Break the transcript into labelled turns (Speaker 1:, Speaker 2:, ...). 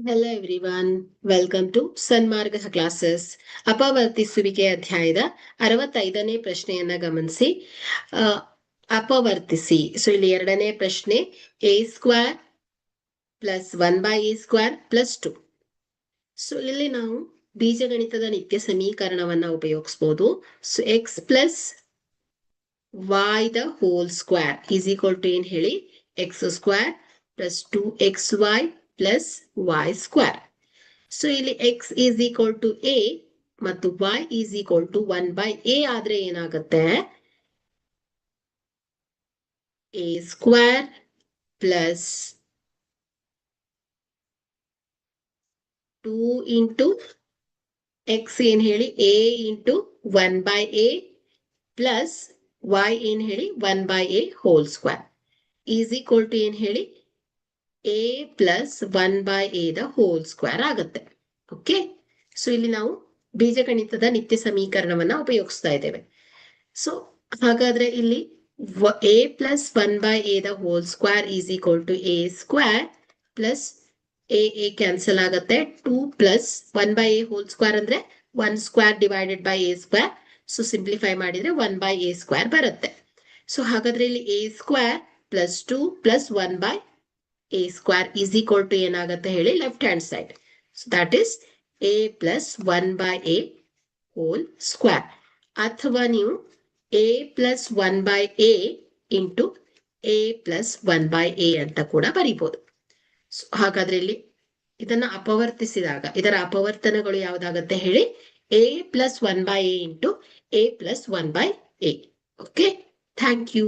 Speaker 1: Hello everyone, welcome to Sanmarga classes. ಅಪವರ್ತಿಸುವಿಕೆ ಅಧ್ಯಾಯದ 65ನೇ ಪ್ರಶ್ನೆಯನ್ನ ಗಮನಿಸಿ. ಅಪವರ್ತಿಸಿ. ಸೊ ಇಲ್ಲಿ ಎರಡನೇ ಪ್ರಶ್ನೆ, a square plus 1/a square plus 2. So ಇಲ್ಲಿ ನಾವು ಬೀಜಗಣಿತದ ನಿತ್ಯ ಸಮೀಕರಣವನ್ನ ಉಪಯೋಗಿಸಬಹುದು. So x plus y the whole square is equal to ಏನ್ ಹೇಳಿ, x square plus 2xy plus y square. So ಇಲ್ಲಿ x is equal to a ಮತ್ತು y is equal to 1/a ಆದ್ರೆ ಏನಾಗುತ್ತೆ, a square plus 2 into x ಏನ್ ಹೇಳಿ a into 1/a plus y ಏನ್ ಹೇಳಿ 1/a whole square is equal to ಏನ್ ಹೇಳಿ a plus 1/a the whole square ಆಗುತ್ತೆ. ಓಕೆ, ಸೊ ಇಲ್ಲಿ ನಾವು ಬೀಜಗಣಿತದ ನಿತ್ಯ ಸಮೀಕರಣವನ್ನ ಉಪಯೋಗಿಸ್ತಾ ಇದ್ದೇವೆ. ಸೊ ಹಾಗಾದ್ರೆ ಇಲ್ಲಿ a plus 1/a the whole square is equal to a square plus a cancel ಆಗುತ್ತೆ, 2 ಪ್ಲಸ್ 1/a ಹೋಲ್ ಸ್ಕ್ವೇರ್ ಅಂದ್ರೆ 1 square divided by a square. So simplify ಮಾಡಿದ್ರೆ 1/a ಸ್ಕ್ವೇರ್ ಬರುತ್ತೆ. ಸೊ ಹಾಗಾದ್ರೆ ಇಲ್ಲಿ a square plus 2 plus 1/a square is equal to ಏನಾಗುತ್ತೆ ಹೇಳಿ, left hand side. So that is a plus 1/a whole square. ಅಥವಾ ನೀವು a plus 1/a into a plus 1/a ಅಂತ ಕೂಡ ಬರೀಬಹುದು. ಸೊ ಹಾಗಾದ್ರೆ ಇಲ್ಲಿ ಇದನ್ನ ಅಪವರ್ತಿಸಿದಾಗ ಇದರ ಅಪವರ್ತನಗಳು ಯಾವ್ದಾಗತ್ತೆ ಹೇಳಿ, a plus 1/a into a plus 1/a. Okay, thank you.